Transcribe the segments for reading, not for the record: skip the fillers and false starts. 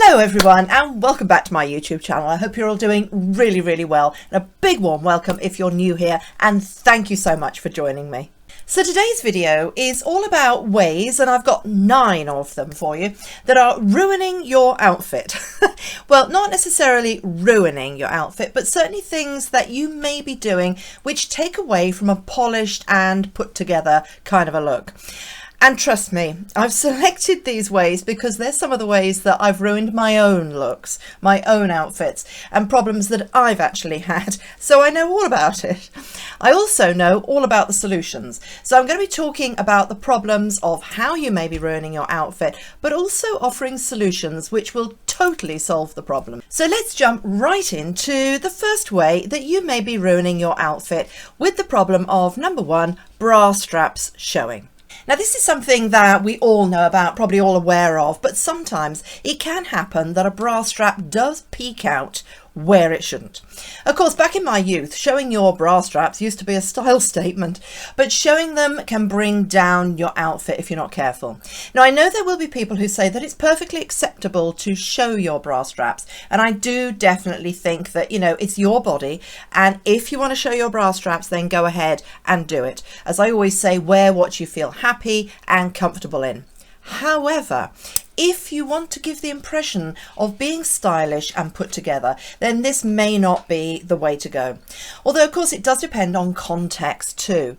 Hello everyone and welcome back to my YouTube channel. I hope you're all doing really well, and a big warm welcome if you're new here, and thank you so much for joining me. So today's video is all about ways, and I've got 9 of them for you, that are ruining your outfit. Well, not necessarily ruining your outfit, but certainly things that you may be doing which take away from a polished and put together kind of a look. And trust me, I've selected these ways because they're some of the ways that I've ruined my own looks, my own outfits, and problems that I've actually had. So I know all about it. I also know all about the solutions. So I'm going to be talking about the problems of how you may be ruining your outfit, but also offering solutions which will totally solve the problem. So let's jump right into the first way that you may be ruining your outfit with the problem of number 1, bra straps showing. Now this is something that we all know about, probably all aware of, but sometimes it can happen that a bra strap does peek out where it shouldn't. Of course, back in my youth, showing your bra straps used to be a style statement, but showing them can bring down your outfit if you're not careful. Now, I know there will be people who say that it's perfectly acceptable to show your bra straps, and I do definitely think that, you know, it's your body, and if you want to show your bra straps, then go ahead and do it. As I always say, wear what you feel happy and comfortable in. However, if you want to give the impression of being stylish and put together, then this may not be the way to go. Although, of course, it does depend on context too.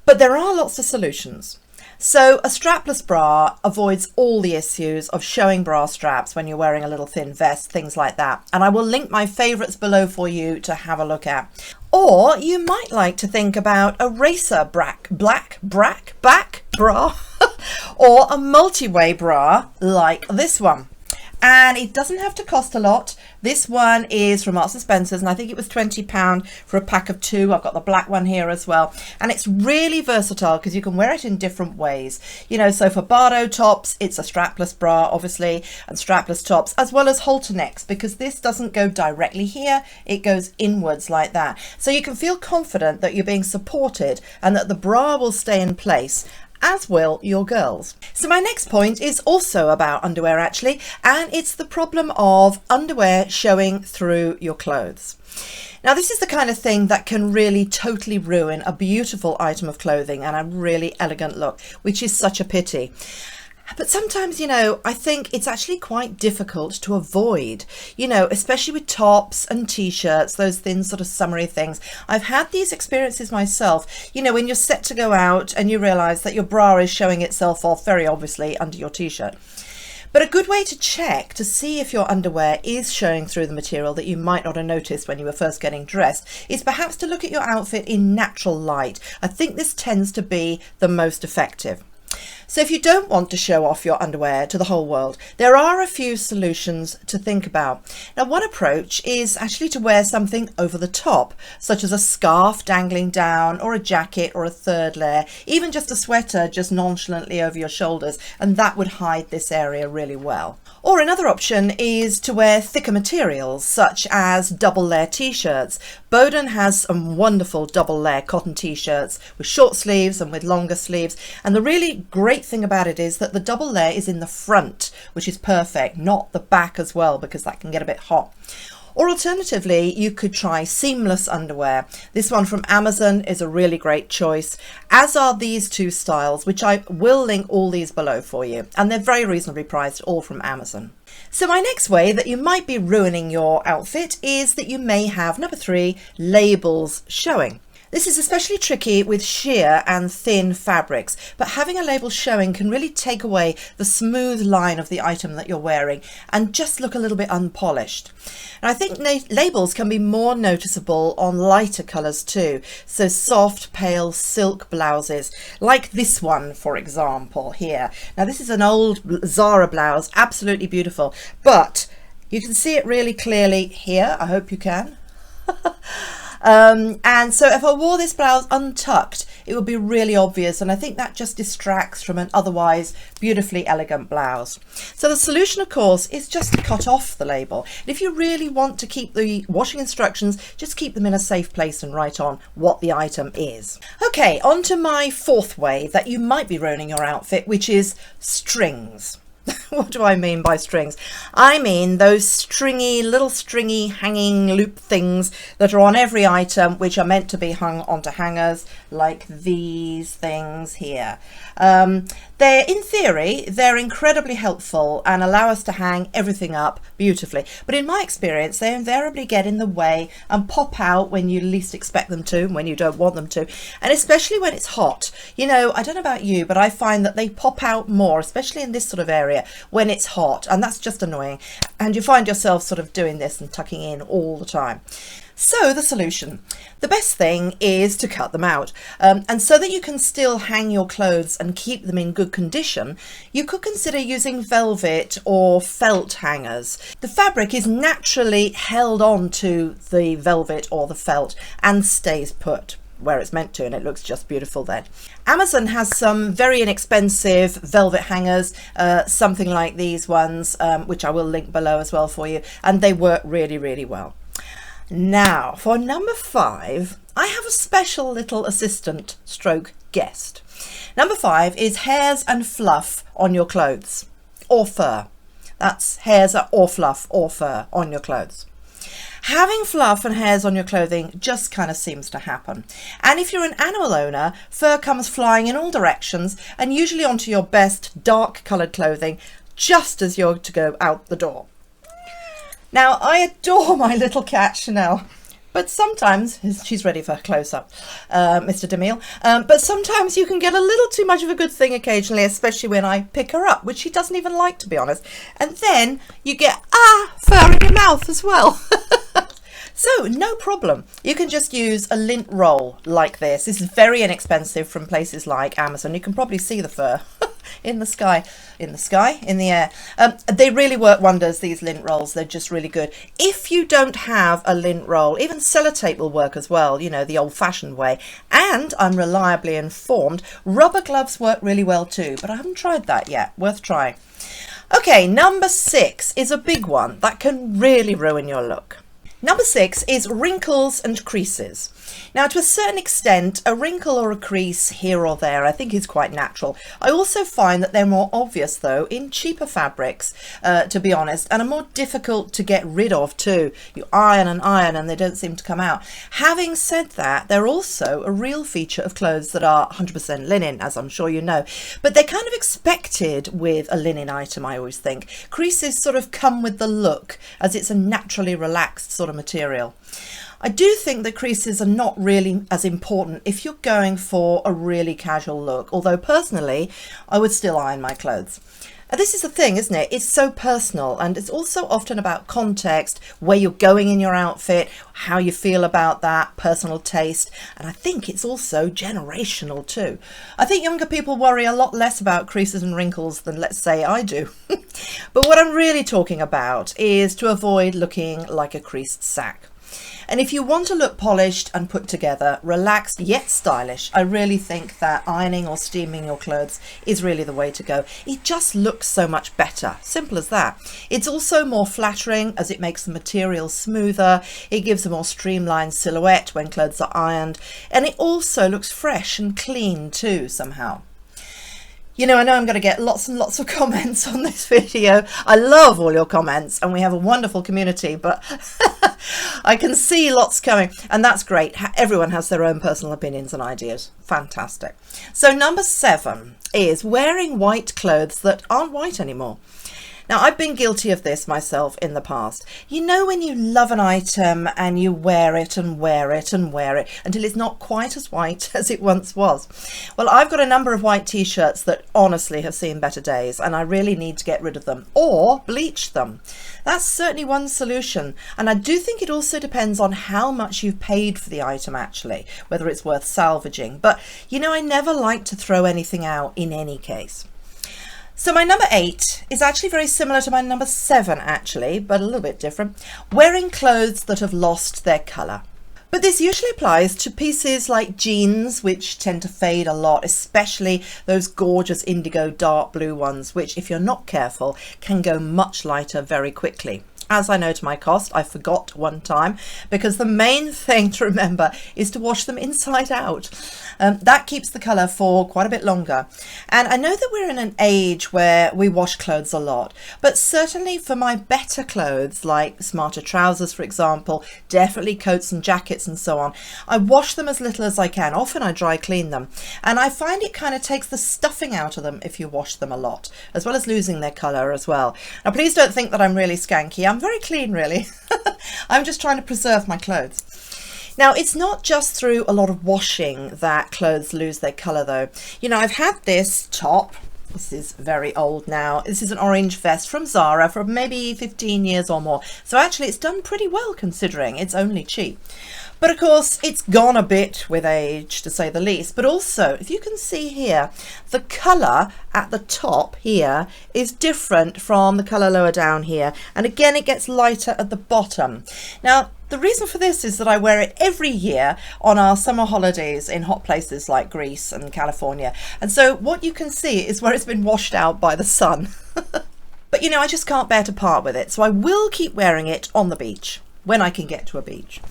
But there are lots of solutions. So a strapless bra avoids all the issues of showing bra straps when you're wearing a little thin vest, things like that. And I will link my favourites below for you to have a look at. Or you might like to think about a racer back bra or a multi-way bra like this one. And it doesn't have to cost a lot. This one is from Marks & Spencer's, and I think it was £20 for a pack of 2. I've got the black one here as well. And it's really versatile because you can wear it in different ways. You know, so for Bardo tops, it's a strapless bra, obviously, and strapless tops, as well as halter necks, because this doesn't go directly here. It goes inwards like that. So you can feel confident that you're being supported and that the bra will stay in place, as will your girls. So my next point is also about underwear actually, and it's the problem of underwear showing through your clothes. Now this is the kind of thing that can really totally ruin a beautiful item of clothing and a really elegant look, which is such a pity. But sometimes, you know, I think it's actually quite difficult to avoid, you know, especially with tops and t-shirts, those thin sort of summery things. I've had these experiences myself, you know, when you're set to go out and you realise that your bra is showing itself off very obviously under your t-shirt. But a good way to check to see if your underwear is showing through the material that you might not have noticed when you were first getting dressed is perhaps to look at your outfit in natural light. I think this tends to be the most effective. So if you don't want to show off your underwear to the whole world, there are a few solutions to think about. Now, one approach is actually to wear something over the top, such as a scarf dangling down, or a jacket, or a third layer, even just a sweater just nonchalantly over your shoulders, and that would hide this area really well. Or another option is to wear thicker materials, such as double layer t-shirts. Boden has some wonderful double layer cotton t-shirts with short sleeves and with longer sleeves, and the really great thing about it is that the double layer is in the front, which is perfect, not the back as well, because that can get a bit hot. Or alternatively, you could try seamless underwear. This one from Amazon is a really great choice, as are these 2 styles, which I will link all these below for you. And they're very reasonably priced, all from Amazon. So my next way that you might be ruining your outfit is that you may have, number 3, labels showing. This is especially tricky with sheer and thin fabrics, but having a label showing can really take away the smooth line of the item that you're wearing and just look a little bit unpolished. And I think labels can be more noticeable on lighter colours too, so soft, pale silk blouses, like this one, for example, here. Now this is an old Zara blouse, absolutely beautiful, but you can see it really clearly here. I hope you can. And so if I wore this blouse untucked, it would be really obvious, and I think that just distracts from an otherwise beautifully elegant blouse. So the solution, of course, is just to cut off the label. And if you really want to keep the washing instructions, just keep them in a safe place and write on what the item is. Okay, on to my 4th way that you might be ruining your outfit, which is strings. What do I mean by strings? I mean those stringy, little stringy hanging loop things that are on every item, which are meant to be hung onto hangers, like these things here. In theory, they're incredibly helpful and allow us to hang everything up beautifully. But in my experience, they invariably get in the way and pop out when you least expect them to, when you don't want them to. And especially when it's hot. You know, I don't know about you, but I find that they pop out more, especially in this sort of area, when it's hot. And that's just annoying. And you find yourself sort of doing this and tucking in all the time. So the solution, the best thing is to cut them out. And so that you can still hang your clothes and keep them in good condition, you could consider using velvet or felt hangers. The fabric is naturally held on to the velvet or the felt and stays put where it's meant to, and it looks just beautiful then. Amazon has some very inexpensive velvet hangers, something like these ones, which I will link below as well for you, and they work really, really well. Now, for number 5, I have a special little assistant stroke guest. Number 5 is hairs and fluff on your clothes, or fur. That's hairs or fluff or fur on your clothes. Having fluff and hairs on your clothing just kind of seems to happen. And if you're an animal owner, fur comes flying in all directions and usually onto your best dark coloured clothing just as you're to go out the door. Now, I adore my little cat Chanel, but sometimes, she's ready for a close-up, Mr. DeMille, but sometimes you can get a little too much of a good thing occasionally, especially when I pick her up, which she doesn't even like, to be honest. And then you get, fur in your mouth as well. So no problem. You can just use a lint roll like this. This is very inexpensive from places like Amazon. You can probably see the fur in the air. They really work wonders, these lint rolls. They're just really good. If you don't have a lint roll, even sellotape will work as well, you know, the old-fashioned way. And I'm reliably informed, rubber gloves work really well too, but I haven't tried that yet. Worth trying. Okay, number 6 is a big one that can really ruin your look. Number 6 is wrinkles and creases. Now, to a certain extent, a wrinkle or a crease here or there I think is quite natural. I also find that they're more obvious though in cheaper fabrics, to be honest, and are more difficult to get rid of too. You iron and they don't seem to come out. Having said that, they're also a real feature of clothes that are 100% linen, as I'm sure you know, but they're kind of expected with a linen item, I always think. Creases sort of come with the look, as it's a naturally relaxed sort of material. I do think that creases are not really as important if you're going for a really casual look, although personally I would still iron my clothes. This is the thing, isn't it? It's so personal, and it's also often about context, where you're going in your outfit, how you feel about that, personal taste, and I think it's also generational too. I think younger people worry a lot less about creases and wrinkles than, let's say, I do. But what I'm really talking about is to avoid looking like a creased sack. And if you want to look polished and put together, relaxed yet stylish, I really think that ironing or steaming your clothes is really the way to go. It just looks so much better. Simple as that. It's also more flattering as it makes the material smoother. It gives a more streamlined silhouette when clothes are ironed. And it also looks fresh and clean too somehow. You know, I know I'm going to get lots and lots of comments on this video. I love all your comments and we have a wonderful community, but I can see lots coming, and that's great. Everyone has their own personal opinions and ideas. Fantastic. So number 7 is wearing white clothes that aren't white anymore. Now, I've been guilty of this myself in the past. You know, when you love an item and you wear it and wear it and wear it until it's not quite as white as it once was. Well, I've got a number of white t-shirts that honestly have seen better days, and I really need to get rid of them or bleach them. That's certainly one solution. And I do think it also depends on how much you've paid for the item actually, whether it's worth salvaging. But, you know, I never like to throw anything out in any case. So my number 8 is actually very similar to my number 7 actually, but a little bit different. Wearing clothes that have lost their colour. But this usually applies to pieces like jeans, which tend to fade a lot, especially those gorgeous indigo dark blue ones, which if you're not careful can go much lighter very quickly. as I know to my cost. I forgot one time, because the main thing to remember is to wash them inside out. That keeps the colour for quite a bit longer. And I know that we're in an age where we wash clothes a lot, but certainly for my better clothes, like smarter trousers, for example, definitely coats and jackets and so on, I wash them as little as I can. Often I dry clean them, and I find it kind of takes the stuffing out of them if you wash them a lot, as well as losing their colour as well. Now please don't think that I'm really skanky. I'm very clean, really. I'm just trying to preserve my clothes. Now, it's not just through a lot of washing that clothes lose their colour though. You know, I've had this top. This is very old now. This is an orange vest from Zara from maybe 15 years or more. So actually it's done pretty well considering it's only cheap. But of course it's gone a bit with age, to say the least. But also, if you can see here, the colour at the top here is different from the colour lower down here. And again, it gets lighter at the bottom. Now, the reason for this is that I wear it every year on our summer holidays in hot places like Greece and California. And so what you can see is where it's been washed out by the sun. But you know, I just can't bear to part with it. So I will keep wearing it on the beach when I can get to a beach.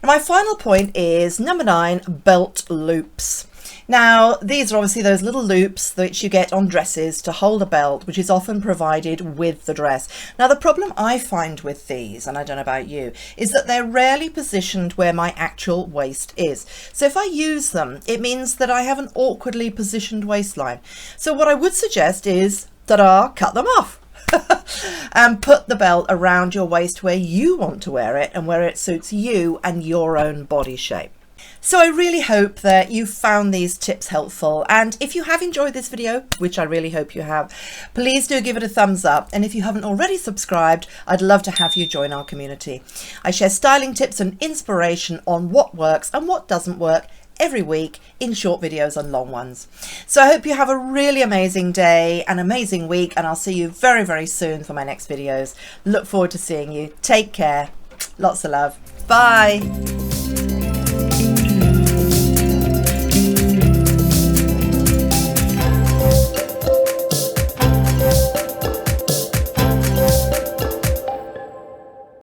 And my final point is number 9, belt loops. Now, these are obviously those little loops that you get on dresses to hold a belt, which is often provided with the dress. Now, the problem I find with these, and I don't know about you, is that they're rarely positioned where my actual waist is. So if I use them, it means that I have an awkwardly positioned waistline. So what I would suggest is, ta-da, cut them off. And put the belt around your waist where you want to wear it and where it suits you and your own body shape. So I really hope that you found these tips helpful, and if you have enjoyed this video, which I really hope you have, please do give it a thumbs up, and if you haven't already subscribed, I'd love to have you join our community. I share styling tips and inspiration on what works and what doesn't work every week in short videos and long ones. So I hope you have a really amazing day, an amazing week, and I'll see you very, very soon for my next videos. Look forward to seeing you. Take care. Lots of love. Bye.